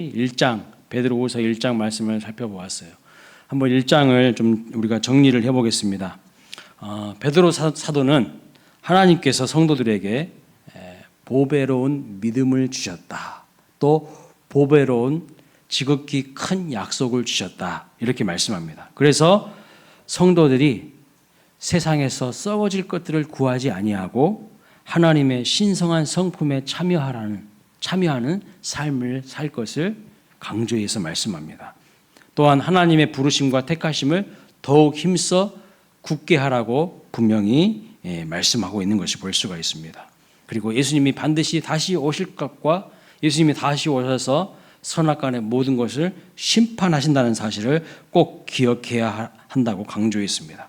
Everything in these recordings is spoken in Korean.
1장, 베드로후서 1장 말씀을 살펴보았어요. 한번 1장을 좀 우리가 정리를 해보겠습니다. 베드로 사도는 하나님께서 성도들에게 보배로운 믿음을 주셨다. 또 보배로운 지극히 큰 약속을 주셨다. 이렇게 말씀합니다. 그래서 성도들이 세상에서 썩어질 것들을 구하지 아니하고 하나님의 신성한 성품에 참여하는 삶을 살 것을 강조해서 말씀합니다. 또한 하나님의 부르심과 택하심을 더욱 힘써 굳게 하라고 분명히 말씀하고 있는 것이 볼 수가 있습니다. 그리고 예수님이 반드시 다시 오실 것과 예수님이 다시 오셔서 선악간의 모든 것을 심판하신다는 사실을 꼭 기억해야 한다고 강조했습니다.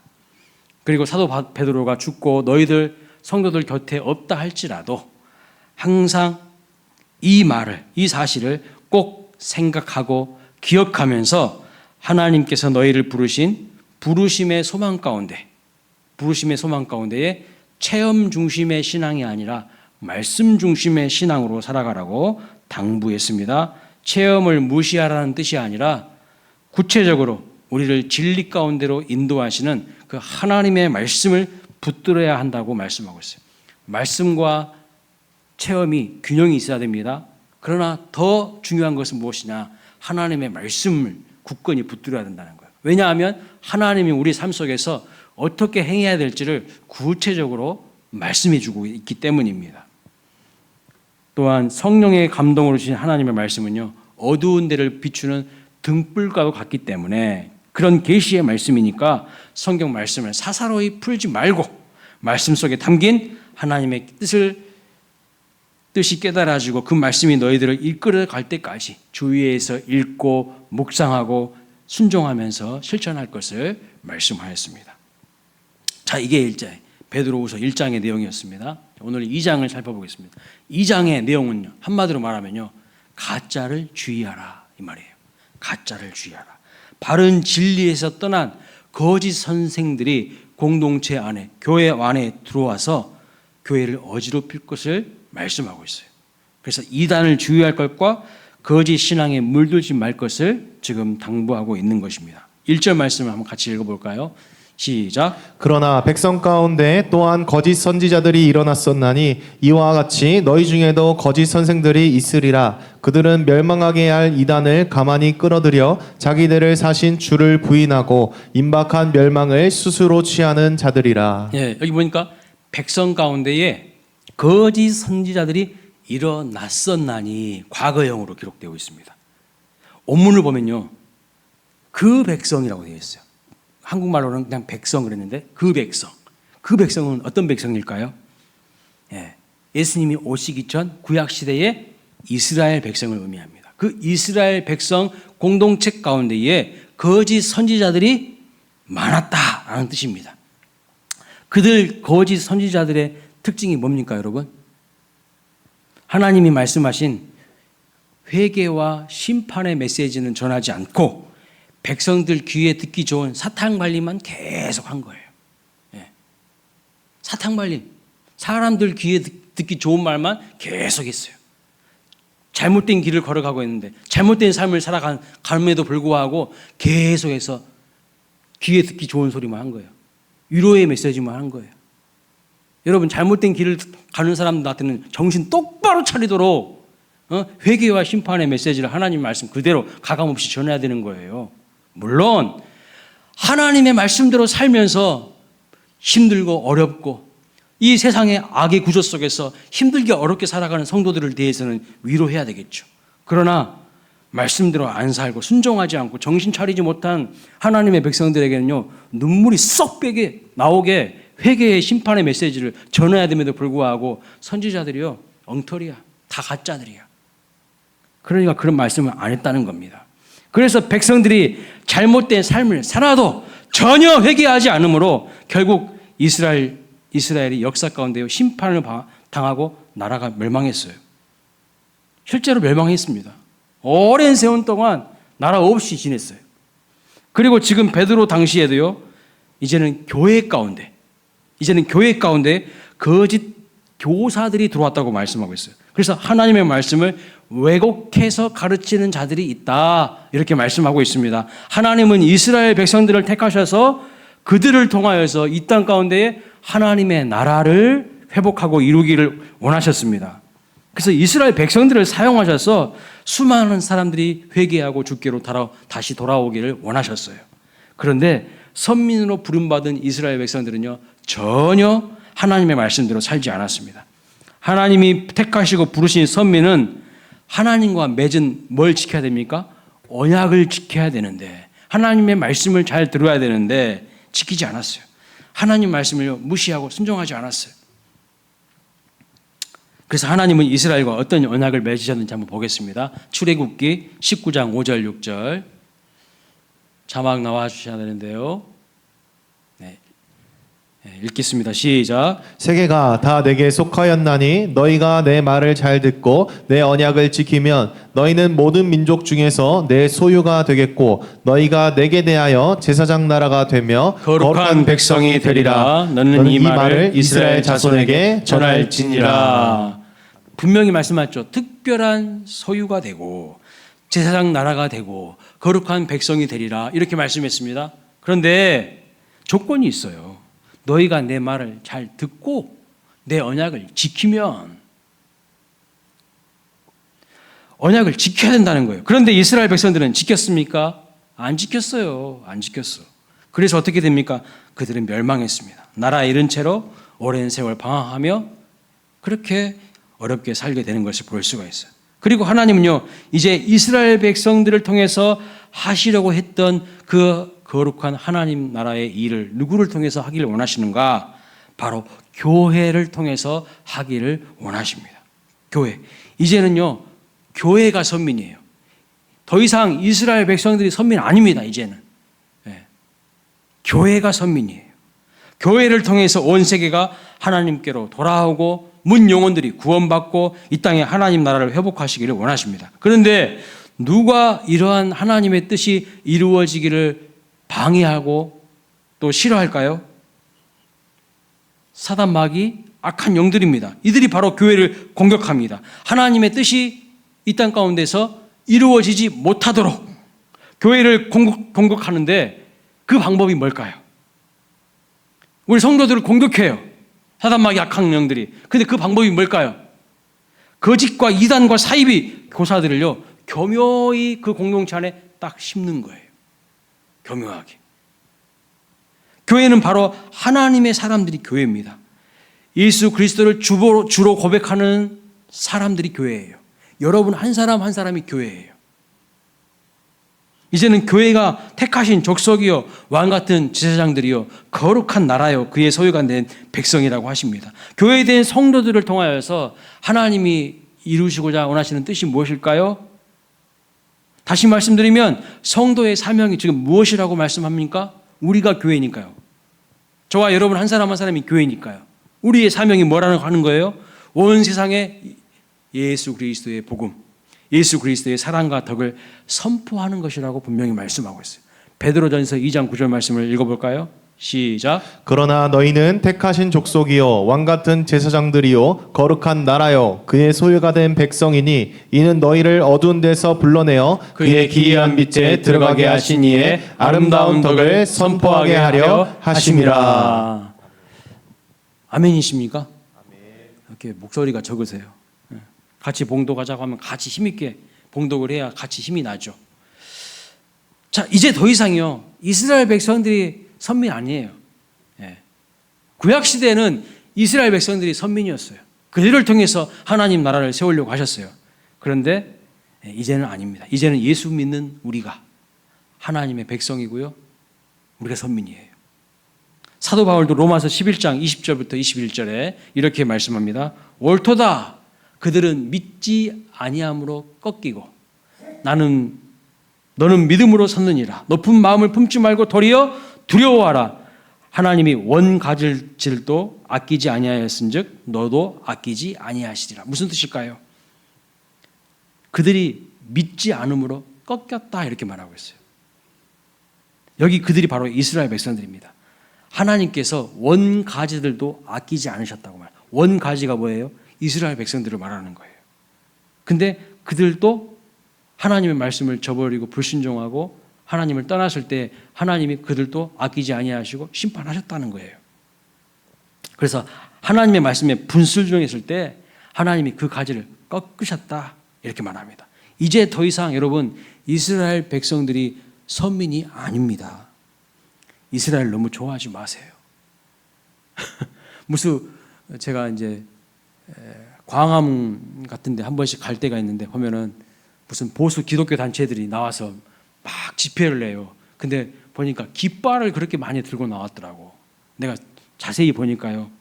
그리고 사도 베드로가 죽고 너희들 성도들 곁에 없다 할지라도 항상 이 사실을 꼭 생각하고 기억하면서 하나님께서 너희를 부르신 부르심의 소망 가운데에 체험 중심의 신앙이 아니라 말씀 중심의 신앙으로 살아가라고 당부했습니다. 체험을 무시하라는 뜻이 아니라 구체적으로 우리를 진리 가운데로 인도하시는 그 하나님의 말씀을 붙들어야 한다고 말씀하고 있어요. 말씀과 체험이 균형이 있어야 됩니다. 그러나 더 중요한 것은 무엇이냐? 하나님의 말씀을 굳건히 붙들어야 된다는 거예요. 왜냐하면 하나님이 우리 삶 속에서 어떻게 행해야 될지를 구체적으로 말씀해 주고 있기 때문입니다. 또한 성령의 감동으로 주신 하나님의 말씀은요, 어두운 데를 비추는 등불과도 같기 때문에 그런 계시의 말씀이니까 성경 말씀을 사사로이 풀지 말고 말씀 속에 담긴 하나님의 뜻이 깨달아지고 그 말씀이 너희들을 이끌어 갈 때까지 주위에서 읽고 묵상하고 순종하면서 실천할 것을 말씀하였습니다. 자, 이게 베드로후서 1장의 내용이었습니다. 오늘 2장을 살펴보겠습니다. 2장의 내용은요, 한마디로 말하면요, 가짜를 주의하라 이 말이에요. 가짜를 주의하라. 바른 진리에서 떠난 거짓 선생들이 공동체 안에, 교회 안에 들어와서 교회를 어지럽힐 것을 말씀하고 있어요. 그래서 이단을 주의할 것과 거짓 신앙에 물들지 말 것을 지금 당부하고 있는 것입니다. 1절 말씀을 한번 같이 읽어볼까요? 시작. 그러나 백성 가운데 또한 거짓 선지자들이 일어났었나니 이와 같이 너희 중에도 거짓 선생들이 있으리라. 그들은 멸망하게 할 이단을 가만히 끌어들여 자기들을 사신 주를 부인하고 임박한 멸망을 스스로 취하는 자들이라. 예, 여기 보니까 백성 가운데에 거짓 선지자들이 일어났었나니 과거형으로 기록되어 있습니다. 원문을 보면요, 그 백성이라고 되어 있어요. 한국말로는 그냥 백성 그랬는데 그 백성은 어떤 백성일까요? 예수님이 오시기 전 구약시대의 이스라엘 백성을 의미합니다. 그 이스라엘 백성 공동체 가운데에 거짓 선지자들이 많았다라는 뜻입니다. 그들 거짓 선지자들의 특징이 뭡니까, 여러분? 하나님이 말씀하신 회개와 심판의 메시지는 전하지 않고 백성들 귀에 듣기 좋은 사탕 발림만 계속 한 거예요. 사탕 발림. 사람들 귀에 듣기 좋은 말만 계속 했어요. 잘못된 길을 걸어가고 있는데 잘못된 삶을 살아감에도 불구하고 계속해서 귀에 듣기 좋은 소리만 한 거예요. 위로의 메시지만 한 거예요. 여러분, 잘못된 길을 가는 사람들한테는 정신 똑바로 차리도록 회개와 심판의 메시지를 하나님 말씀 그대로 가감없이 전해야 되는 거예요. 물론 하나님의 말씀대로 살면서 힘들고 어렵고 이 세상의 악의 구조 속에서 힘들게 어렵게 살아가는 성도들을 대해서는 위로해야 되겠죠. 그러나 말씀대로 안 살고 순종하지 않고 정신 차리지 못한 하나님의 백성들에게는요, 눈물이 쏙 빼게 나오게 회개의 심판의 메시지를 전해야 됨에도 불구하고 선지자들이요, 엉터리야, 다 가짜들이야. 그러니까 그런 말씀을 안 했다는 겁니다. 그래서 백성들이 잘못된 삶을 살아도 전혀 회개하지 않으므로 결국 이스라엘이 역사 가운데 심판을 당하고 나라가 멸망했어요. 실제로 멸망했습니다. 오랜 세월 동안 나라 없이 지냈어요. 그리고 지금 베드로 당시에도요, 이제는 교회 가운데 거짓 교사들이 들어왔다고 말씀하고 있어요. 그래서 하나님의 말씀을 왜곡해서 가르치는 자들이 있다. 이렇게 말씀하고 있습니다. 하나님은 이스라엘 백성들을 택하셔서 그들을 통하여서 이 땅 가운데에 하나님의 나라를 회복하고 이루기를 원하셨습니다. 그래서 이스라엘 백성들을 사용하셔서 수많은 사람들이 회개하고 주께로 다시 돌아오기를 원하셨어요. 그런데 선민으로 부름받은 이스라엘 백성들은요, 전혀 하나님의 말씀대로 살지 않았습니다. 하나님이 택하시고 부르신 선민은 하나님과 맺은 뭘 지켜야 됩니까? 언약을 지켜야 되는데, 하나님의 말씀을 잘 들어야 되는데 지키지 않았어요. 하나님 말씀을 무시하고 순종하지 않았어요. 그래서 하나님은 이스라엘과 어떤 언약을 맺으셨는지 한번 보겠습니다. 출애굽기 19장 5절 6절 자막 나와 주셔야 되는데요. 네. 읽겠습니다. 시작. 세계가 다 내게 속하였나니 너희가 내 말을 잘 듣고 내 언약을 지키면 너희는 모든 민족 중에서 내 소유가 되겠고 너희가 내게 대하여 제사장 나라가 되며 거룩한 백성이 되리라. 너는 이 말을 이스라엘 자손에게 전할지니라. 분명히 말씀하셨죠. 특별한 소유가 되고 제사장 나라가 되고 거룩한 백성이 되리라. 이렇게 말씀했습니다. 그런데 조건이 있어요. 너희가 내 말을 잘 듣고 내 언약을 지키면, 언약을 지켜야 된다는 거예요. 그런데 이스라엘 백성들은 지켰습니까? 안 지켰어요. 안 지켰어. 그래서 어떻게 됩니까? 그들은 멸망했습니다. 나라 잃은 채로 오랜 세월 방황하며 그렇게 어렵게 살게 되는 것을 볼 수가 있어요. 그리고 하나님은요, 이제 이스라엘 백성들을 통해서 하시려고 했던 그 거룩한 하나님 나라의 일을 누구를 통해서 하기를 원하시는가? 바로 교회를 통해서 하기를 원하십니다. 교회. 이제는요, 교회가 선민이에요. 더 이상 이스라엘 백성들이 선민 아닙니다, 이제는. 네. 교회가 선민이에요. 교회를 통해서 온 세계가 하나님께로 돌아오고 문 영혼들이 구원받고 이 땅에 하나님 나라를 회복하시기를 원하십니다. 그런데 누가 이러한 하나님의 뜻이 이루어지기를 방해하고 또 싫어할까요? 사단 마귀 악한 영들입니다. 이들이 바로 교회를 공격합니다. 하나님의 뜻이 이 땅 가운데서 이루어지지 못하도록 교회를 공격하는데 그 방법이 뭘까요? 우리 성도들을 공격해요. 사단 마귀 악한 영들이. 근데 그 방법이 뭘까요? 거짓과 이단과 사이비 교사들을요, 교묘히 그 공동체 안에 딱 심는 거예요. 교묘하게. 교회는 바로 하나님의 사람들이 교회입니다. 예수 그리스도를 주로 고백하는 사람들이 교회예요. 여러분 한 사람 한 사람이 교회예요. 이제는 교회가 택하신 족속이요 왕 같은 제사장들이요 거룩한 나라요 그의 소유가 된 백성이라고 하십니다. 교회에 대한 성도들을 통하여서 하나님이 이루시고자 원하시는 뜻이 무엇일까요? 다시 말씀드리면 성도의 사명이 지금 무엇이라고 말씀합니까? 우리가 교회니까요. 저와 여러분 한 사람 한 사람이 교회니까요. 우리의 사명이 뭐라고 하는 거예요? 온 세상에 예수 그리스도의 복음, 예수 그리스도의 사랑과 덕을 선포하는 것이라고 분명히 말씀하고 있어요. 베드로전서 2장 9절 말씀을 읽어볼까요? 시작. 그러나 너희는 택하신 족속이요 왕 같은 제사장들이요 거룩한 나라요 그의 소유가 된 백성이니 이는 너희를 어두운 데서 불러내어 그의 기이한 빛에 들어가게 하신 이의 아름다운 덕을 선포하게 하려 하심이라. 아멘이십니까? 이렇게 목소리가 적으세요. 같이 봉독하자고 하면 같이 힘있게 봉독을 해야 같이 힘이 나죠. 자, 이제 더 이상요 이스라엘 백성들이 선민 아니에요. 구약 시대는 이스라엘 백성들이 선민이었어요. 그들을 통해서 하나님 나라를 세우려고 하셨어요. 그런데 이제는 아닙니다. 이제는 예수 믿는 우리가 하나님의 백성이고요, 우리가 선민이에요. 사도 바울도 로마서 11장 20절부터 21절에 이렇게 말씀합니다. 옳도다. 그들은 믿지 아니함으로 꺾이고 너는 믿음으로 섰느니라. 높은 마음을 품지 말고 도리어 두려워하라. 하나님이 원 가질 질도 아끼지 아니하였은즉 너도 아끼지 아니하시리라. 무슨 뜻일까요? 그들이 믿지 않음으로 꺾였다 이렇게 말하고 있어요. 여기 그들이 바로 이스라엘 백성들입니다. 하나님께서 원 가지들도 아끼지 않으셨다고 말해요. 원 가지가 뭐예요? 이스라엘 백성들을 말하는 거예요. 근데 그들도 하나님의 말씀을 저버리고 불순종하고 하나님을 떠났을 때 하나님이 그들도 아끼지 아니하시고 심판하셨다는 거예요. 그래서 하나님의 말씀에 분술중했을 때 하나님이 그 가지를 꺾으셨다 이렇게 말합니다. 이제 더 이상 여러분 이스라엘 백성들이 선민이 아닙니다. 이스라엘 너무 좋아하지 마세요. 무슨 제가 이제 광화문 같은데 한 번씩 갈 때가 있는데 보면은 무슨 보수 기독교 단체들이 나와서 막 집회를 해요. 근데 보니까 깃발을 그렇게 많이 들고 나왔더라고. 내가 자세히 보니까요.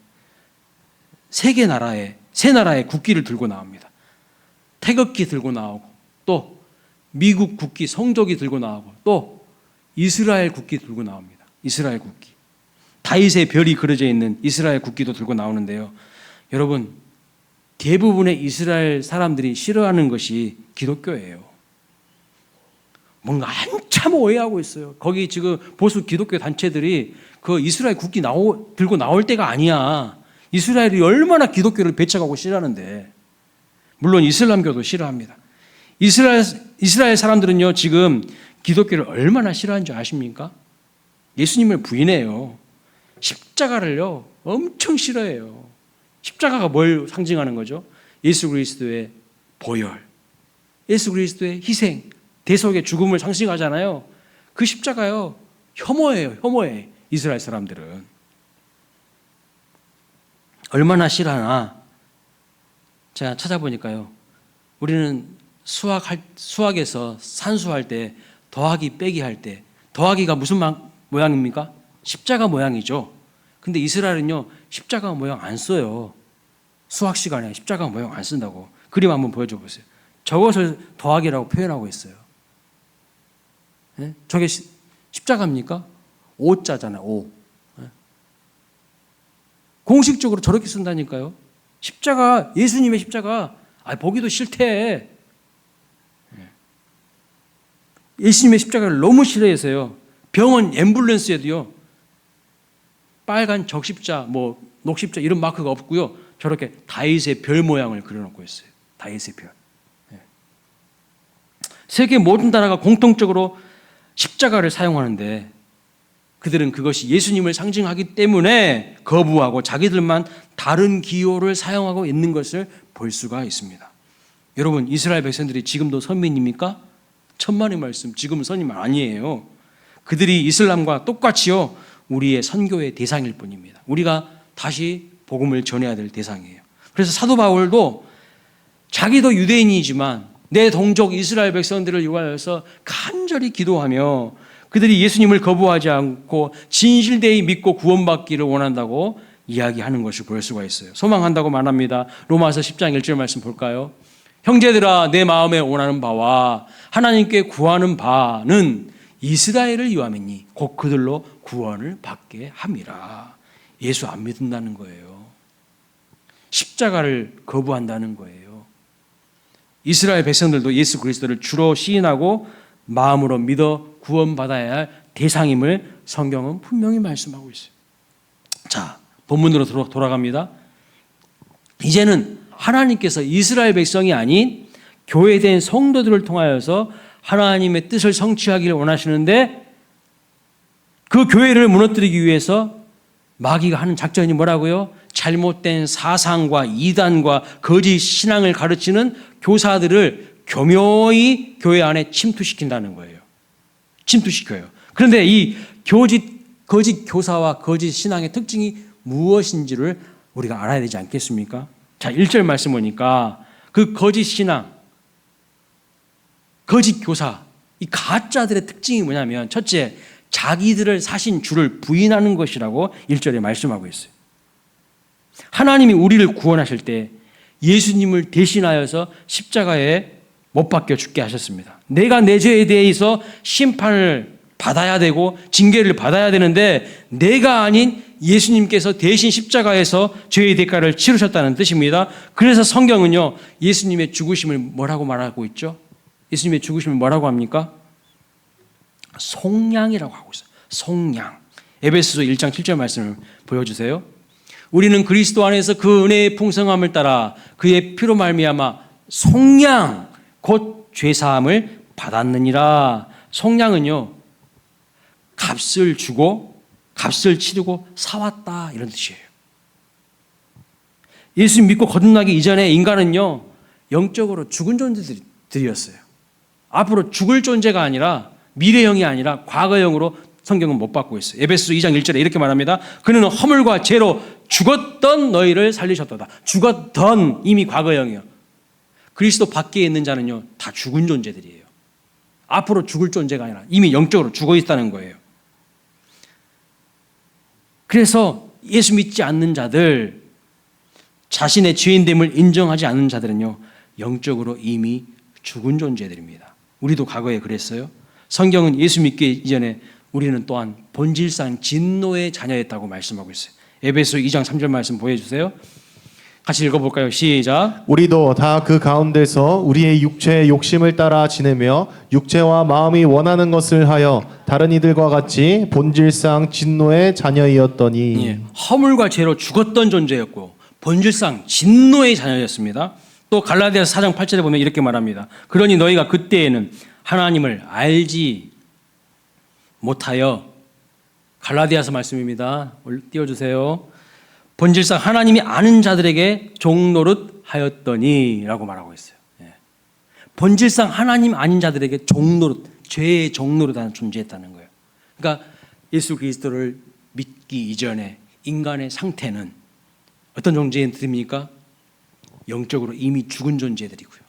세 나라의 국기를 들고 나옵니다. 태극기 들고 나오고 또 미국 국기 성조기 들고 나오고 또 이스라엘 국기 들고 나옵니다. 이스라엘 국기. 다윗의 별이 그려져 있는 이스라엘 국기도 들고 나오는데요. 여러분 대부분의 이스라엘 사람들이 싫어하는 것이 기독교예요. 뭔가 한참 오해하고 있어요. 거기 지금 보수 기독교 단체들이 그 이스라엘 국기 들고 나올 때가 아니야. 이스라엘이 얼마나 기독교를 배척하고 싫어하는데. 물론 이슬람교도 싫어합니다. 이스라엘 사람들은요 지금 기독교를 얼마나 싫어하는 줄 아십니까? 예수님을 부인해요. 십자가를요 엄청 싫어해요. 십자가가 뭘 상징하는 거죠? 예수 그리스도의 보혈, 예수 그리스도의 희생, 대속의 죽음을 상징하잖아요. 그 십자가요 혐오예요. 혐오해. 이스라엘 사람들은 얼마나 싫어하나 제가 찾아보니까요. 우리는 수학에서 산수할 때 더하기 빼기 할 때 더하기가 무슨 모양입니까? 십자가 모양이죠. 근데 이스라엘은요 십자가 모양 안 써요. 수학 시간에 십자가 모양 안 쓴다고. 그림 한번 보여줘 보세요. 저것을 더하기라고 표현하고 있어요. 네? 저게 십자가입니까? 오자잖아요. 오. 네? 공식적으로 저렇게 쓴다니까요. 십자가, 예수님의 십자가 보기도 싫대. 예수님의 십자가를 너무 싫어해서요. 병원 앰뷸런스에도요. 빨간 적십자, 녹십자 이런 마크가 없고요. 저렇게 다윗의 별 모양을 그려놓고 있어요. 다윗의 별. 세계 모든 나라가 공통적으로 십자가를 사용하는데 그들은 그것이 예수님을 상징하기 때문에 거부하고 자기들만 다른 기호를 사용하고 있는 것을 볼 수가 있습니다. 여러분 이스라엘 백성들이 지금도 선민입니까? 천만의 말씀 지금은 선임 아니에요. 그들이 이슬람과 똑같이요 우리의 선교의 대상일 뿐입니다. 우리가 다시 복음을 전해야 될 대상이에요. 그래서 사도 바울도 자기도 유대인이지만 내 동족 이스라엘 백성들을 위하여서 간절히 기도하며 그들이 예수님을 거부하지 않고 진실되이 믿고 구원받기를 원한다고 이야기하는 것을 볼 수가 있어요. 소망한다고 말합니다. 로마서 10장 1절 말씀 볼까요? 형제들아 내 마음에 원하는 바와 하나님께 구하는 바는 이스라엘을 위함이니 곧 그들로 구원을 받게 함이라. 예수 안 믿는다는 거예요. 십자가를 거부한다는 거예요. 이스라엘 백성들도 예수 그리스도를 주로 시인하고 마음으로 믿어 구원받아야 할 대상임을 성경은 분명히 말씀하고 있어요. 자, 본문으로 돌아갑니다. 이제는 하나님께서 이스라엘 백성이 아닌 교회된 성도들을 통하여서 하나님의 뜻을 성취하기를 원하시는데 그 교회를 무너뜨리기 위해서 마귀가 하는 작전이 뭐라고요? 잘못된 사상과 이단과 거짓 신앙을 가르치는 교사들을 교묘히 교회 안에 침투시킨다는 거예요. 침투시켜요. 그런데 이 거짓 교사와 거짓 신앙의 특징이 무엇인지를 우리가 알아야 되지 않겠습니까? 자, 1절 말씀 보니까 그 거짓 신앙, 거짓 교사, 이 가짜들의 특징이 뭐냐면 첫째, 자기들을 사신 주를 부인하는 것이라고 1절에 말씀하고 있어요. 하나님이 우리를 구원하실 때 예수님을 대신하여서 십자가에 못 박혀 죽게 하셨습니다. 내가 내 죄에 대해서 심판을 받아야 되고 징계를 받아야 되는데 내가 아닌 예수님께서 대신 십자가에서 죄의 대가를 치르셨다는 뜻입니다. 그래서 성경은요 예수님의 죽으심을 뭐라고 말하고 있죠? 예수님의 죽으심을 뭐라고 합니까? 속량이라고 하고 있어요. 속량. 에베소서 1장 7절 말씀을 보여주세요. 우리는 그리스도 안에서 그 은혜의 풍성함을 따라 그의 피로 말미암아 속량 곧 죄사함을 받았느니라. 속량은요, 값을 주고 값을 치르고 사왔다, 이런 뜻이에요. 예수 믿고 거듭나기 이전에 인간은요, 영적으로 죽은 존재들이었어요. 앞으로 죽을 존재가 아니라, 미래형이 아니라 과거형으로 성경은 못 받고 있어요. 에베소 2장 1절에 이렇게 말합니다. 그는 허물과 죄로 죽었던 너희를 살리셨도다. 죽었던, 이미 과거형이요. 그리스도 밖에 있는 자는요, 다 죽은 존재들이에요. 앞으로 죽을 존재가 아니라 이미 영적으로 죽어 있다는 거예요. 그래서 예수 믿지 않는 자들, 자신의 죄인됨을 인정하지 않는 자들은요, 영적으로 이미 죽은 존재들입니다. 우리도 과거에 그랬어요. 성경은 예수 믿기 이전에 우리는 또한 본질상 진노의 자녀였다고 말씀하고 있어요. 에베소 2장 3절 말씀 보여주세요. 같이 읽어볼까요? 시작. 우리도 다 그 가운데서 우리의 육체의 욕심을 따라 지내며 육체와 마음이 원하는 것을 하여 다른 이들과 같이 본질상 진노의 자녀이었더니. 예, 허물과 죄로 죽었던 존재였고 본질상 진노의 자녀였습니다. 또 갈라디아서 4장 8절에 보면 이렇게 말합니다. 그러니 너희가 그때에는 하나님을 알지 못하여, 갈라디아서 말씀입니다. 띄워주세요. 본질상 하나님이 아는 자들에게 종노릇 하였더니 라고 말하고 있어요. 예. 본질상 하나님 아닌 자들에게 종노릇, 죄의 종노릇하는 존재했다는 거예요. 그러니까 예수 그리스도를 믿기 이전에 인간의 상태는 어떤 존재들입니까? 영적으로 이미 죽은 존재들이고요.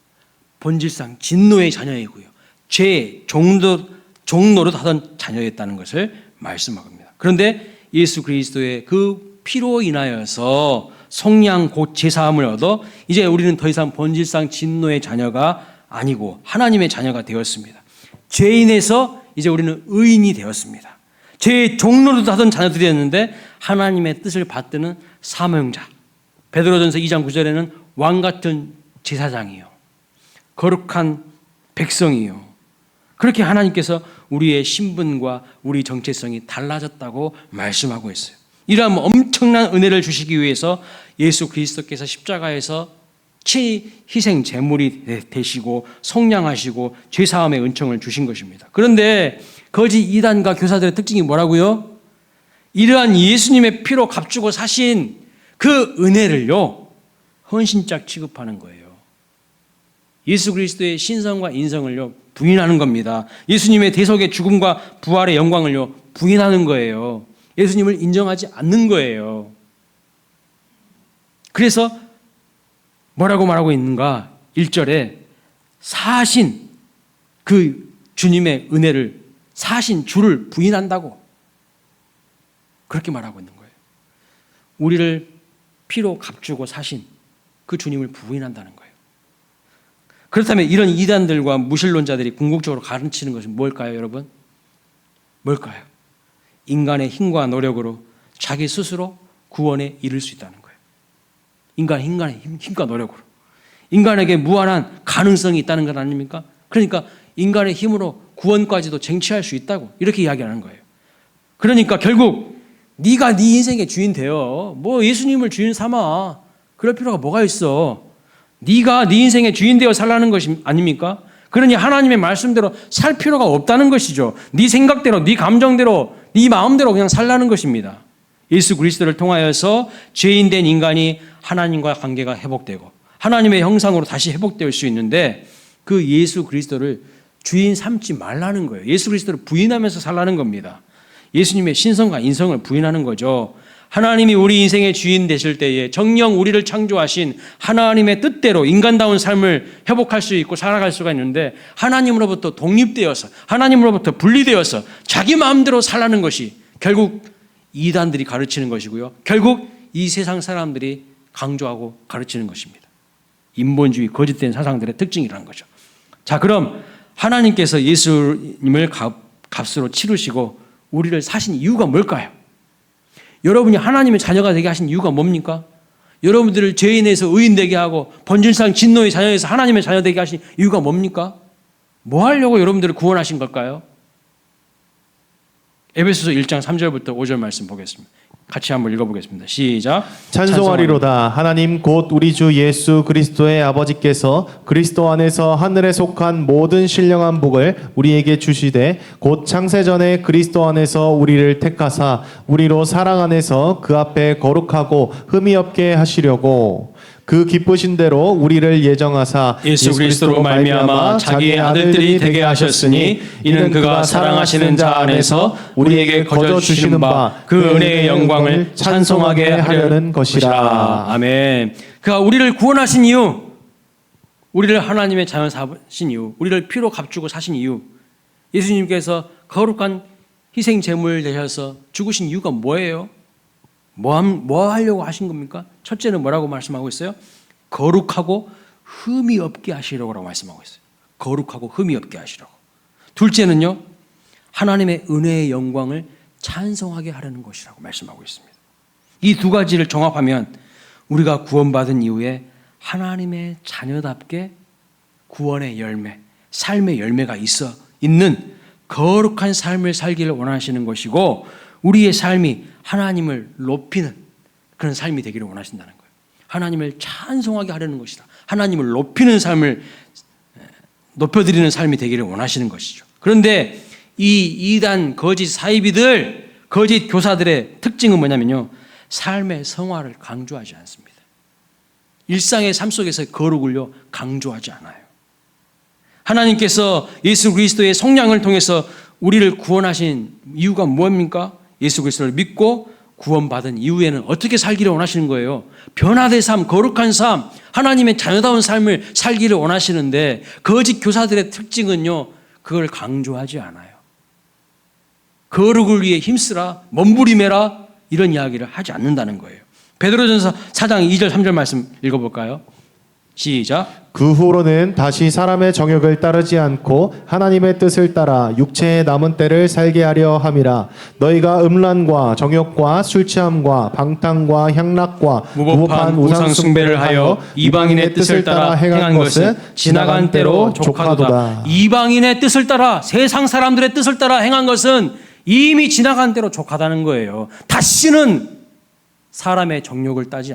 본질상 진노의 자녀이고요. 죄의 종노릇 하던 자녀였다는 것을 말씀합니다. 그런데 예수 그리스도의 그 피로 인하여서 속량 곧 제사함을 얻어 이제 우리는 더 이상 본질상 진노의 자녀가 아니고 하나님의 자녀가 되었습니다. 죄인에서 이제 우리는 의인이 되었습니다. 죄의 종로로 하던 자녀들이었는데 하나님의 뜻을 받드는 사명자. 베드로전서 2장 9절에는 왕 같은 제사장이요, 거룩한 백성이요. 그렇게 하나님께서 우리의 신분과 우리 정체성이 달라졌다고 말씀하고 있어요. 이러한 엄청난 은혜를 주시기 위해서 예수 그리스도께서 십자가에서 희생 제물이 되시고 속량하시고 죄사함의 은총을 주신 것입니다. 그런데 거짓 이단과 교사들의 특징이 뭐라고요? 이러한 예수님의 피로 값주고 사신 그 은혜를요, 헌신짝 취급하는 거예요. 예수 그리스도의 신성과 인성을요, 부인하는 겁니다. 예수님의 대속의 죽음과 부활의 영광을요, 부인하는 거예요. 예수님을 인정하지 않는 거예요. 그래서 뭐라고 말하고 있는가? 1절에 사신 그 주님의 은혜를, 사신 주를 부인한다고 그렇게 말하고 있는 거예요. 우리를 피로 값주고 사신 그 주님을 부인한다는 거예요. 그렇다면 이런 이단들과 무신론자들이 궁극적으로 가르치는 것은 뭘까요, 여러분? 뭘까요? 인간의 힘과 노력으로 자기 스스로 구원에 이를 수 있다는 거예요. 인간의 힘과 노력으로. 인간에게 무한한 가능성이 있다는 것 아닙니까? 그러니까 인간의 힘으로 구원까지도 쟁취할 수 있다고 이렇게 이야기하는 거예요. 그러니까 결국 네가 네 인생의 주인 되어. 뭐 예수님을 주인 삼아. 그럴 필요가 뭐가 있어. 네가 네 인생의 주인 되어 살라는 것이 아닙니까? 그러니 하나님의 말씀대로 살 필요가 없다는 것이죠. 네 생각대로, 네 감정대로, 네 마음대로 그냥 살라는 것입니다. 예수 그리스도를 통하여서 죄인된 인간이 하나님과 관계가 회복되고 하나님의 형상으로 다시 회복될 수 있는데 그 예수 그리스도를 주인 삼지 말라는 거예요. 예수 그리스도를 부인하면서 살라는 겁니다. 예수님의 신성과 인성을 부인하는 거죠. 하나님이 우리 인생의 주인 되실 때에 정녕 우리를 창조하신 하나님의 뜻대로 인간다운 삶을 회복할 수 있고 살아갈 수가 있는데 하나님으로부터 독립되어서 하나님으로부터 분리되어서 자기 마음대로 살라는 것이 결국 이단들이 가르치는 것이고요. 결국 이 세상 사람들이 강조하고 가르치는 것입니다. 인본주의 거짓된 사상들의 특징이라는 거죠. 자, 그럼 하나님께서 예수님을 값으로 치르시고 우리를 사신 이유가 뭘까요? 여러분이 하나님의 자녀가 되게 하신 이유가 뭡니까? 여러분들을 죄인에서 의인 되게 하고 본질상 진노의 자녀에서 하나님의 자녀 되게 하신 이유가 뭡니까? 뭐 하려고 여러분들을 구원하신 걸까요? 에베소서 1장 3절부터 5절 말씀 보겠습니다. 같이 한번 읽어보겠습니다. 시작. 찬송하리로다. 하나님 곧 우리 주 예수 그리스도의 아버지께서 그리스도 안에서 하늘에 속한 모든 신령한 복을 우리에게 주시되 곧 창세전에 그리스도 안에서 우리를 택하사 우리로 사랑 안에서 그 앞에 거룩하고 흠이 없게 하시려고 그 기쁘신 대로 우리를 예정하사 예수 그리스도로 말미암아 자기의 아들들이 되게 하셨으니 이는 그가 사랑하시는 자 안에서 우리에게 거저 주시는 바 그 은혜의 영광을 찬송하게 하려는 것이라. 아멘. 그가 우리를 구원하신 이유, 우리를 하나님의 자녀 삼으신 이유, 우리를 피로 값주고 사신 이유, 예수님께서 거룩한 희생 제물 되셔서 죽으신 이유가 뭐예요? 뭐 하려고 하신 겁니까? 첫째는 뭐라고 말씀하고 있어요? 거룩하고 흠이 없게 하시려고 말씀하고 있어요. 거룩하고 흠이 없게 하시려고. 둘째는요, 하나님의 은혜의 영광을 찬송하게 하려는 것이라고 말씀하고 있습니다. 이 두 가지를 종합하면 우리가 구원받은 이후에 하나님의 자녀답게 구원의 열매, 삶의 열매가 있는 거룩한 삶을 살기를 원하시는 것이고, 우리의 삶이 하나님을 높이는 그런 삶이 되기를 원하신다는 거예요. 하나님을 찬송하게 하려는 것이다. 하나님을 높이는 삶을 높여드리는 삶이 되기를 원하시는 것이죠. 그런데 이 이단 거짓 사이비들, 거짓 교사들의 특징은 뭐냐면요, 삶의 성화를 강조하지 않습니다. 일상의 삶 속에서의 거룩을요 강조하지 않아요. 하나님께서 예수 그리스도의 성량을 통해서 우리를 구원하신 이유가 무엇입니까? 예수 그리스도를 믿고 구원받은 이후에는 어떻게 살기를 원하시는 거예요? 변화된 삶, 거룩한 삶, 하나님의 자녀다운 삶을 살기를 원하시는데, 거짓 교사들의 특징은요, 그걸 강조하지 않아요. 거룩을 위해 힘쓰라, 몸부림해라, 이런 이야기를 하지 않는다는 거예요. 베드로전서 4장 2절 3절 말씀 읽어볼까요? 시작. 그 후로는 다시 사람의 정욕을 따르지 않고 하나님의 뜻을 따라 육체의 남은 때를 살게 하려 함이라. 너희가 음란과 정욕과 술 취함과 방탕과 향락과 무법한 우상 숭배를 하여 이방인의 뜻을 따라 행한 것은 지나간 때로 족하도다. 이방인의 뜻을 따라, 세상 사람들의 뜻을 따라 행한 것은 이미 지나간 때로 족하다는 거예요. 다시는 사람의 정욕을 따르지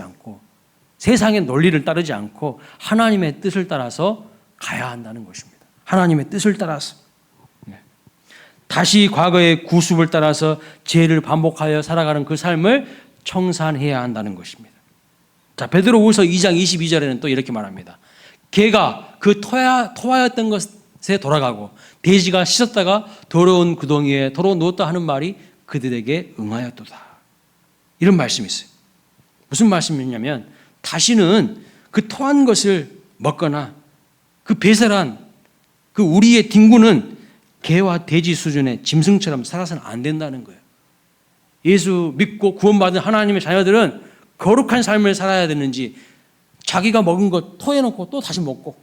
않고 세상의 논리를 따르지 않고 하나님의 뜻을 따라서 가야 한다는 것입니다. 하나님의 뜻을 따라서. 다시 과거의 구습을 따라서 죄를 반복하여 살아가는 그 삶을 청산해야 한다는 것입니다. 자, 베드로후서 2장 22절에는 또 이렇게 말합니다. 개가 그 토하였던 것에 돌아가고 돼지가 씻었다가 더러운 구덩이에 도로 누웠다 하는 말이 그들에게 응하였도다. 이런 말씀이 있어요. 무슨 말씀이냐면, 다시는 그 토한 것을 먹거나 그 배설한 그 우리의 딩구는 개와 돼지 수준의 짐승처럼 살아서는 안 된다는 거예요. 예수 믿고 구원받은 하나님의 자녀들은 거룩한 삶을 살아야 되는지, 자기가 먹은 것 토해놓고 또 다시 먹고,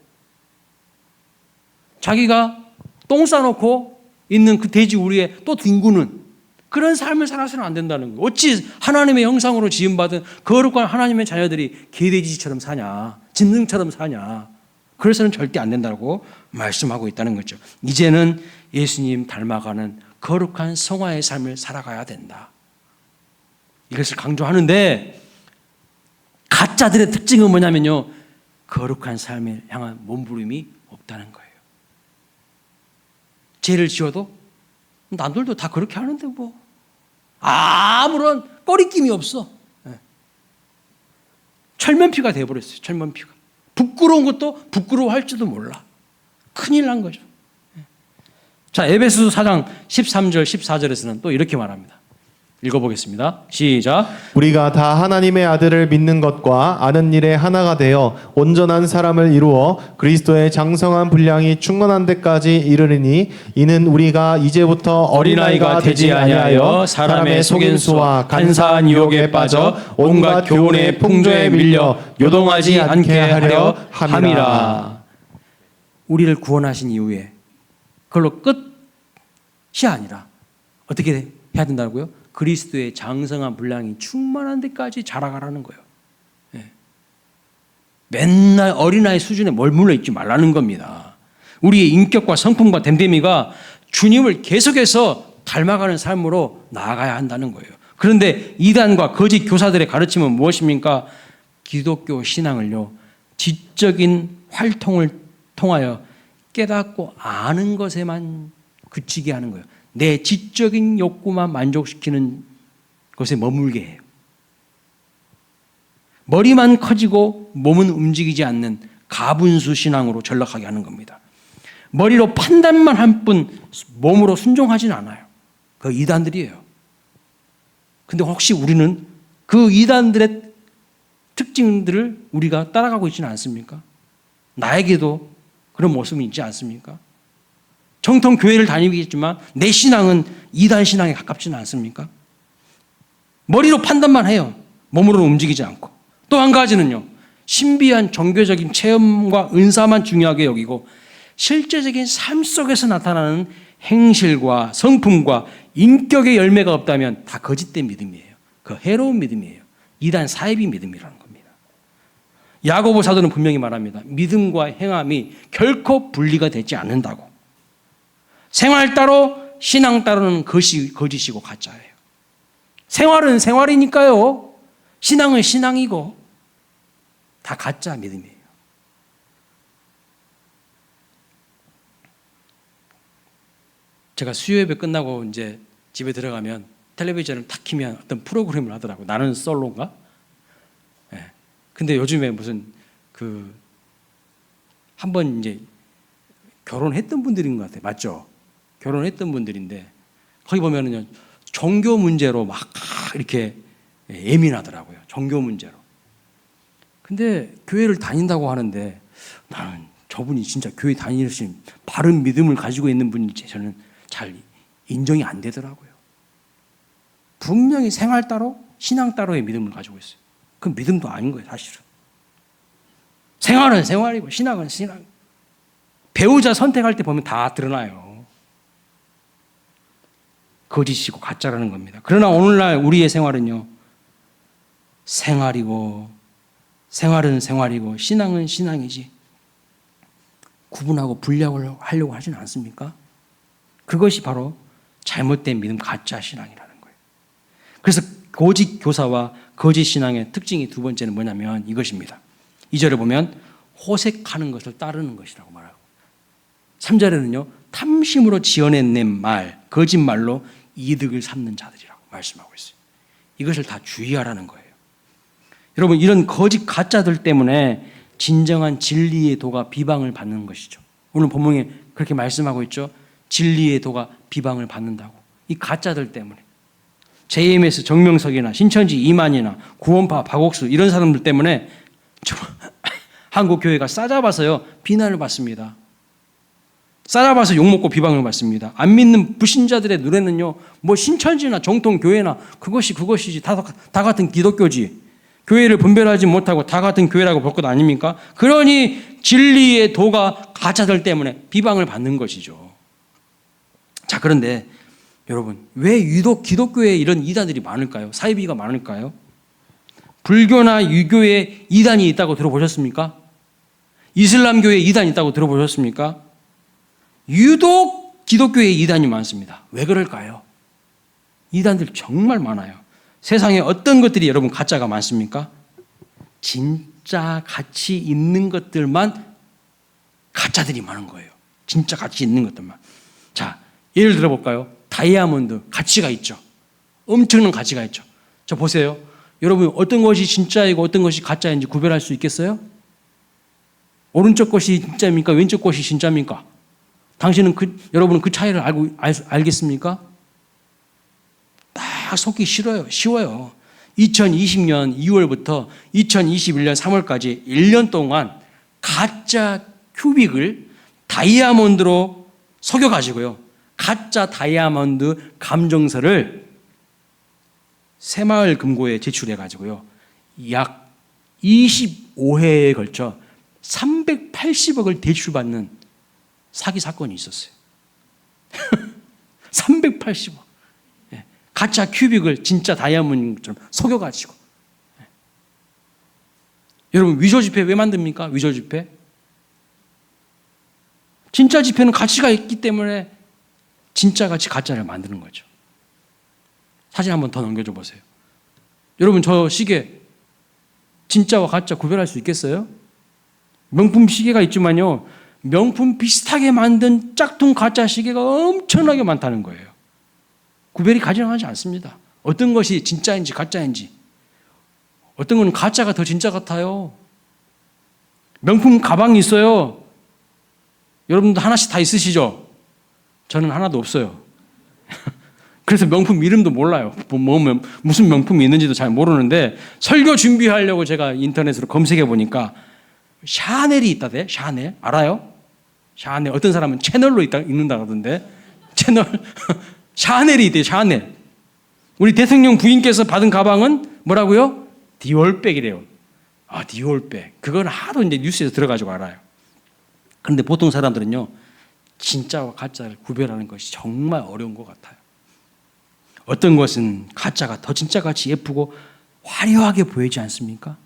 자기가 똥 싸놓고 있는 그 돼지 우리의 또 딩구는 그런 삶을 살아서는 안 된다는 거예요. 어찌 하나님의 형상으로 지음받은 거룩한 하나님의 자녀들이 개돼지처럼 사냐, 짐승처럼 사냐. 그래서는 절대 안 된다고 말씀하고 있다는 거죠. 이제는 예수님 닮아가는 거룩한 성화의 삶을 살아가야 된다. 이것을 강조하는데, 가짜들의 특징은 뭐냐면요, 거룩한 삶을 향한 몸부림이 없다는 거예요. 죄를 지어도 남들도 다 그렇게 하는데 뭐 아무런 꺼리낌이 없어. 철면피가 돼버렸어요. 철면피가. 부끄러운 것도 부끄러워할지도 몰라. 큰일 난 거죠. 자, 에베소서 4장 13절 14절에서는 또 이렇게 말합니다. 읽어보겠습니다. 시작. 우리가 다 하나님의 아들을 믿는 것과 아는 일에 하나가 되어 온전한 사람을 이루어 그리스도의 장성한 분량이 충만한 데까지 이르리니, 이는 우리가 이제부터 어린아이가 되지 아니하여 사람의 속임수와 간사한 유혹에 빠져 온갖 교훈의 풍조에 밀려 요동하지 않게 하려 함이라. 우리를 구원하신 이후에 그걸로 끝이 아니라 어떻게 해야 된다고요? 그리스도의 장성한 분량이 충만한 데까지 자라가라는 거예요. 맨날 어린아이 수준에 머물러 있지 말라는 겁니다. 우리의 인격과 성품과 됨됨이가 주님을 계속해서 닮아가는 삶으로 나아가야 한다는 거예요. 그런데 이단과 거짓 교사들의 가르침은 무엇입니까? 기독교 신앙을요, 지적인 활동을 통하여 깨닫고 아는 것에만 그치게 하는 거예요. 내 지적인 욕구만 만족시키는 것에 머물게 해요. 머리만 커지고 몸은 움직이지 않는 가분수 신앙으로 전락하게 하는 겁니다. 머리로 판단만 한 뿐 몸으로 순종하지는 않아요. 그 이단들이에요. 근데 혹시 우리는 그 이단들의 특징들을 우리가 따라가고 있지는 않습니까? 나에게도 그런 모습이 있지 않습니까? 정통 교회를 다니겠지만 내 신앙은 이단 신앙에 가깝지는 않습니까? 머리로 판단만 해요. 몸으로 움직이지 않고. 또 한 가지는요, 신비한 종교적인 체험과 은사만 중요하게 여기고 실제적인 삶 속에서 나타나는 행실과 성품과 인격의 열매가 없다면 다 거짓된 믿음이에요. 그 해로운 믿음이에요. 이단 사이비 믿음이라는 겁니다. 야고보 사도는 분명히 말합니다. 믿음과 행함이 결코 분리가 되지 않는다고. 생활 따로 신앙 따로는 그것이 거짓이고 가짜예요. 생활은 생활이니까요. 신앙은 신앙이고 다 가짜 믿음이에요. 제가 수요예배 끝나고 이제 집에 들어가면 텔레비전을 탁 키면 어떤 프로그램을 하더라고요. 나는 솔로인가? 네. 근데 요즘에 무슨 한번 이제 결혼했던 분들인 것 같아요. 맞죠? 결혼했던 분들인데 거기 보면은요, 종교 문제로 막 이렇게 예민하더라고요. 종교 문제로. 근데 교회를 다닌다고 하는데 나는 저분이 진짜 교회 다니신 바른 믿음을 가지고 있는 분인지 저는 잘 인정이 안 되더라고요. 분명히 생활 따로 신앙 따로의 믿음을 가지고 있어요. 그 믿음도 아닌 거예요, 사실은. 생활은 생활이고 신앙은 신앙. 배우자 선택할 때 보면 다 드러나요. 거짓이고 가짜라는 겁니다. 그러나 오늘날 우리의 생활은요, 생활은 생활이고 신앙은 신앙이지 구분하고 분리하려고 하지는 않습니까? 그것이 바로 잘못된 믿음, 가짜 신앙이라는 거예요. 그래서 거짓 교사와 거짓 신앙의 특징이 두 번째는 뭐냐면 이것입니다. 2절에 보면 호색하는 것을 따르는 것이라고 말하고 3절에는요, 탐심으로 지어낸 말, 거짓말로 이득을 삼는 자들이라고 말씀하고 있어요. 이것을 다 주의하라는 거예요. 여러분, 이런 거짓 가짜들 때문에 진정한 진리의 도가 비방을 받는 것이죠. 오늘 본문에 그렇게 말씀하고 있죠. 진리의 도가 비방을 받는다고. 이 가짜들 때문에. JMS 정명석이나 신천지 이만희나 구원파 박옥수 이런 사람들 때문에 한국 교회가 싸잡아서요 비난을 받습니다. 싸잡아서 욕먹고 비방을 받습니다. 안 믿는 불신자들의 눈에는요, 뭐 신천지나 정통 교회나 그것이지 다 같은 기독교지. 교회를 분별하지 못하고 다 같은 교회라고 볼 것 아닙니까? 그러니 진리의 도가 가짜들 때문에 비방을 받는 것이죠. 자, 그런데 여러분, 왜 유독 기독교에 이런 이단들이 많을까요? 사이비가 많을까요? 불교나 유교에 이단이 있다고 들어보셨습니까? 이슬람교에 이단이 있다고 들어보셨습니까? 유독 기독교에 이단이 많습니다. 왜 그럴까요? 이단들 정말 많아요. 세상에 어떤 것들이 여러분 가짜가 많습니까? 진짜 가치 있는 것들만 가짜들이 많은 거예요. 진짜 가치 있는 것들만. 자, 예를 들어볼까요? 다이아몬드 가치가 있죠. 엄청난 가치가 있죠. 자, 보세요. 여러분, 어떤 것이 진짜이고 어떤 것이 가짜인지 구별할 수 있겠어요? 오른쪽 것이 진짜입니까? 왼쪽 것이 진짜입니까? 당신은 여러분은 그 차이를 알겠습니까? 딱 속기 쉬워요. 2020년 2월부터 2021년 3월까지 1년 동안 가짜 큐빅을 다이아몬드로 속여가지고요. 가짜 다이아몬드 감정서를 새마을 금고에 제출해가지고요. 약 25회에 걸쳐 380억을 대출받는 사기 사건이 있었어요. 380억. 가짜 큐빅을 진짜 다이아몬드처럼 속여가지고. 여러분, 위조 지폐 왜 만듭니까? 위조 지폐? 진짜 지폐는 가치가 있기 때문에 진짜같이 가짜를 만드는 거죠. 사진 한번 더 넘겨줘 보세요. 여러분 저 시계 진짜와 가짜 구별할 수 있겠어요? 명품 시계가 있지만요, 명품 비슷하게 만든 짝퉁 가짜 시계가 엄청나게 많다는 거예요. 구별이 가능하지 않습니다. 어떤 것이 진짜인지 가짜인지, 어떤 건 가짜가 더 진짜 같아요. 명품 가방이 있어요. 여러분도 하나씩 다 있으시죠? 저는 하나도 없어요. 그래서 명품 이름도 몰라요. 무슨 명품이 있는지도 잘 모르는데, 설교 준비하려고 제가 인터넷으로 검색해 보니까 샤넬이 있다대. 샤넬 알아요? 샤넬. 어떤 사람은 채널로 읽는다 그러던데, 채널. 샤넬이 있대요. 샤넬. 우리 대통령 부인께서 받은 가방은 뭐라고요? 디올백이래요. 아, 디올백. 그건 하도 이제 뉴스에서 들어가지고 알아요. 그런데 보통 사람들은요, 진짜와 가짜를 구별하는 것이 정말 어려운 것 같아요. 어떤 것은 가짜가 더 진짜같이 예쁘고 화려하게 보이지 않습니까?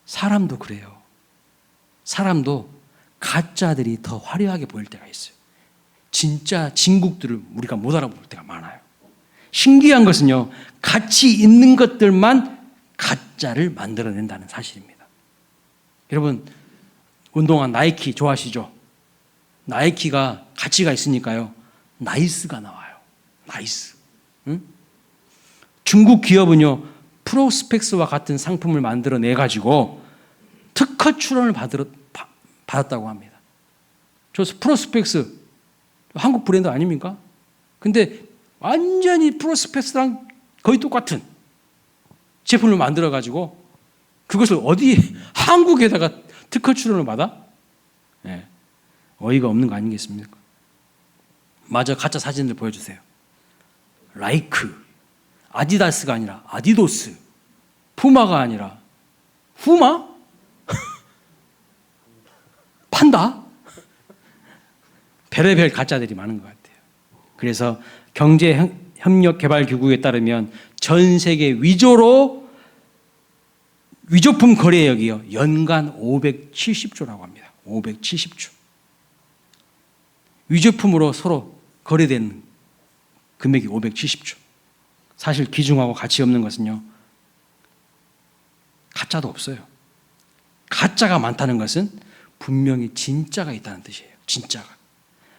사람도 그래요. 사람도 가짜들이 더 화려하게 보일 때가 있어요. 진짜 진국들을 우리가 못 알아볼 때가 많아요. 신기한 것은요, 가치 있는 것들만 가짜를 만들어낸다는 사실입니다. 여러분, 운동화 나이키 좋아하시죠? 나이키가 가치가 있으니까요, 나이스가 나와요. 나이스. 응? 중국 기업은요, 프로스펙스와 같은 상품을 만들어내 가지고 특허 출원을 받았다고 합니다. 저 프로스펙스 한국 브랜드 아닙니까? 근데 완전히 프로스펙스랑 거의 똑같은 제품을 만들어 가지고 그것을 어디 한국에다가 특허 출원을 받아? 네. 어이가 없는 거 아니겠습니까? 마저 가짜 사진들 보여주세요. 라이크, 아디다스가 아니라 아디도스, 푸마가 아니라 후마? 판다? 별의별 가짜들이 많은 것 같아요. 그래서 경제협력개발기구에 따르면 전 세계 위조품 거래액이요, 연간 570조라고 합니다. 570조. 위조품으로 서로 거래된 금액이 570조. 사실 기중하고 가치 없는 것은요, 가짜도 없어요. 가짜가 많다는 것은 분명히 진짜가 있다는 뜻이에요. 진짜가.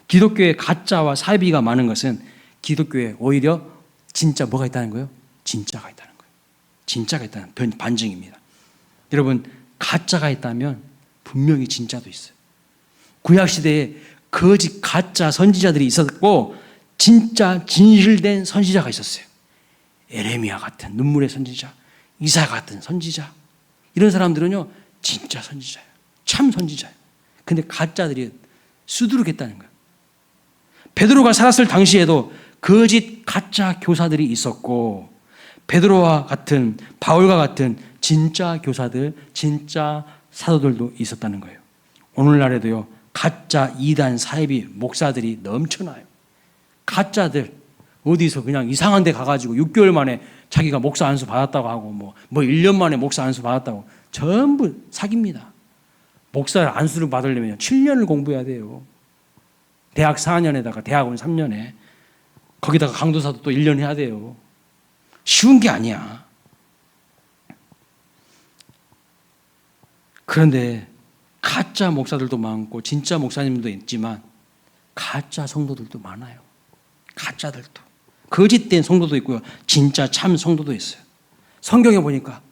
기독교에 가짜와 사이비가 많은 것은 기독교에 오히려 진짜 뭐가 있다는 거예요? 진짜가 있다는 거예요. 진짜가 있다는 반증입니다. 여러분, 가짜가 있다면 분명히 진짜도 있어요. 구약시대에 거짓 가짜 선지자들이 있었고 진짜 진실된 선지자가 있었어요. 에레미야 같은 눈물의 선지자, 이사 같은 선지자, 이런 사람들은요 진짜 선지자예요. 참 선지자예요. 근데 가짜들이 수두룩했다는 거예요. 베드로가 살았을 당시에도 거짓 가짜 교사들이 있었고, 베드로와 같은, 바울과 같은 진짜 교사들, 진짜 사도들도 있었다는 거예요. 오늘날에도요 가짜 이단 사이비 목사들이 넘쳐나요. 가짜들 어디서 그냥 이상한 데 가가지고 6개월 만에 자기가 목사 안수 받았다고 하고 뭐 1년 만에 목사 안수 받았다고, 전부 사기입니다. 목사 안수를 받으려면 7년을 공부해야 돼요. 대학 4년에다가 대학원 3년에 거기다가 강도사도 또 1년 해야 돼요. 쉬운 게 아니야. 그런데 가짜 목사들도 많고 진짜 목사님도 있지만 가짜 성도들도 많아요. 가짜들도. 거짓된 성도도 있고요, 진짜 참 성도도 있어요. 성경에 보니까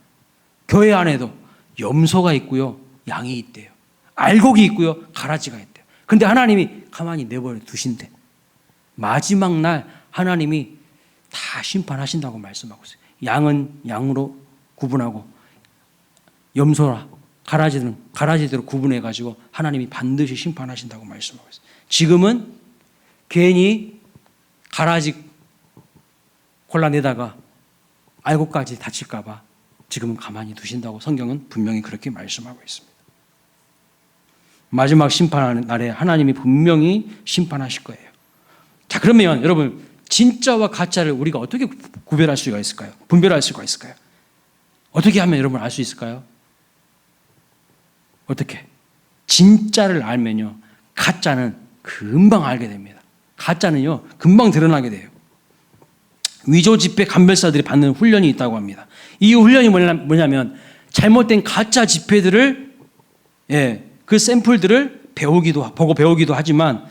교회 안에도 염소가 있고요, 양이 있대요. 알곡이 있고요, 가라지가 있대요. 근데 하나님이 가만히 내버려 두신대. 마지막 날 하나님이 다 심판하신다고 말씀하고 있어요. 양은 양으로 구분하고 염소라 가라지들은 가라지대로 구분해가지고 하나님이 반드시 심판하신다고 말씀하고 있어요. 지금은 괜히 가라지 골라내다가 알곡까지 다칠까 봐 지금은 가만히 두신다고 성경은 분명히 그렇게 말씀하고 있습니다. 마지막 심판하는 날에 하나님이 분명히 심판하실 거예요. 자, 그러면 여러분, 진짜와 가짜를 우리가 어떻게 구별할 수가 있을까요? 분별할 수가 있을까요? 어떻게 하면 여러분 알 수 있을까요? 어떻게? 진짜를 알면요, 가짜는 그 금방 알게 됩니다. 가짜는요, 금방 드러나게 돼요. 위조 지폐 감별사들이 받는 훈련이 있다고 합니다. 이 훈련이 뭐냐면 잘못된 가짜 지폐들을 그 샘플들을 보고 배우기도 하지만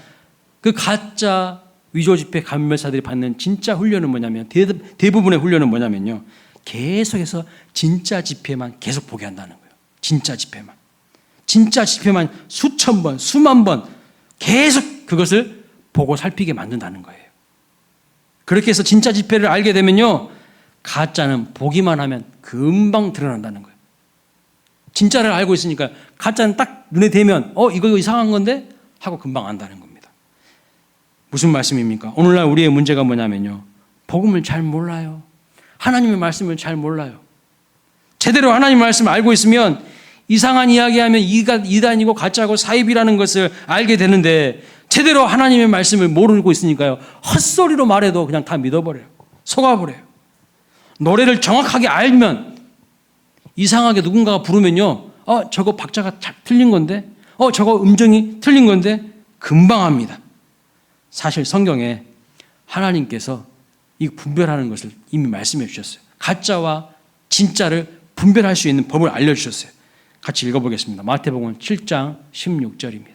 그 가짜 위조 지폐 감별사들이 받는 진짜 훈련은 뭐냐면 대부분의 훈련은 뭐냐면요. 계속해서 진짜 지폐만 계속 보게 한다는 거예요. 진짜 지폐만. 진짜 지폐만 수천 번, 수만 번 계속 그것을 보고 살피게 만든다는 거예요. 그렇게 해서 진짜 지폐를 알게 되면요. 가짜는 보기만 하면 금방 드러난다는 거예요. 진짜를 알고 있으니까 가짜는 딱 눈에 대면 이거 이상한 건데? 하고 금방 안다는 겁니다. 무슨 말씀입니까? 오늘날 우리의 문제가 뭐냐면요. 복음을 잘 몰라요. 하나님의 말씀을 잘 몰라요. 제대로 하나님의 말씀을 알고 있으면 이상한 이야기하면 이단이고 가짜고 사입이라는 것을 알게 되는데 제대로 하나님의 말씀을 모르고 있으니까요. 헛소리로 말해도 그냥 다 믿어버려요. 속아버려요. 노래를 정확하게 알면 이상하게 누군가가 부르면요. 저거 박자가 틀린 건데? 저거 음정이 틀린 건데? 금방 합니다. 사실 성경에 하나님께서 이 분별하는 것을 이미 말씀해 주셨어요. 가짜와 진짜를 분별할 수 있는 법을 알려주셨어요. 같이 읽어보겠습니다. 마태복음 7장 16절입니다.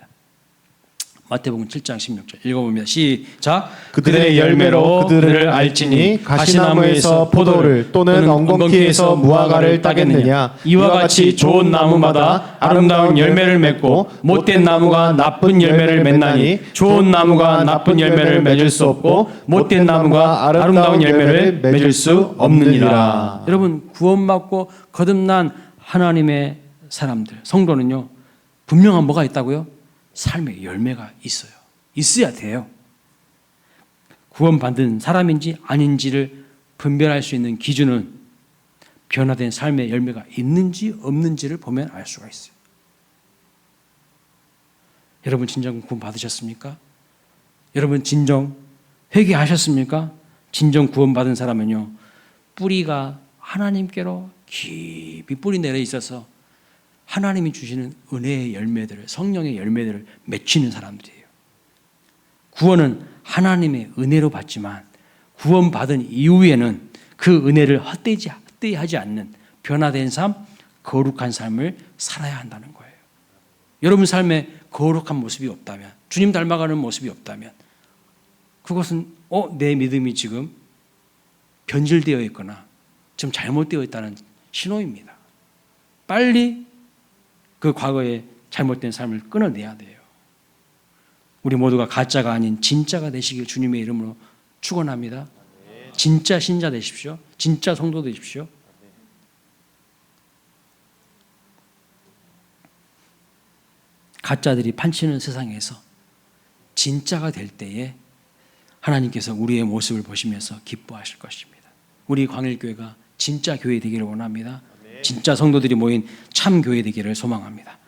마태복음 7장 16절 읽어봅니다. 시작. 그들의 열매로 그들을 알지니 가시나무에서 포도를 또는 엉겅퀴에서 무화과를 따겠느냐. 이와 같이 좋은 나무마다 아름다운 열매를 맺고 못된 나무가 나쁜 열매를 맺나니 좋은 나무가 나쁜 열매를 맺을 수 없고 못된 나무가 아름다운 열매를 맺을 수 없느니라. 여러분, 구원받고 거듭난 하나님의 사람들, 성도는요, 분명한 뭐가 있다고요? 삶의 열매가 있어요. 있어야 돼요. 구원받은 사람인지 아닌지를 분별할 수 있는 기준은 변화된 삶의 열매가 있는지 없는지를 보면 알 수가 있어요. 여러분 진정 구원 받으셨습니까? 여러분 진정 회개하셨습니까? 진정 구원받은 사람은요, 뿌리가 하나님께로 깊이 뿌리 내려 있어서 하나님이 주시는 은혜의 열매들을, 성령의 열매들을 맺히는 사람들이에요. 구원은 하나님의 은혜로 받지만 구원받은 이후에는 그 은혜를 헛되이 하지 않는 변화된 삶, 거룩한 삶을 살아야 한다는 거예요. 여러분 삶에 거룩한 모습이 없다면, 주님 닮아가는 모습이 없다면 그것은 내 믿음이 지금 변질되어 있거나 좀 잘못되어 있다는 신호입니다. 빨리 그 과거의 잘못된 삶을 끊어내야 돼요. 우리 모두가 가짜가 아닌 진짜가 되시길 주님의 이름으로 축원합니다. 진짜 신자 되십시오. 진짜 성도 되십시오. 가짜들이 판치는 세상에서 진짜가 될 때에 하나님께서 우리의 모습을 보시면서 기뻐하실 것입니다. 우리 광일교회가 진짜 교회 되기를 원합니다. 진짜 성도들이 모인 참 교회 되기를 소망합니다.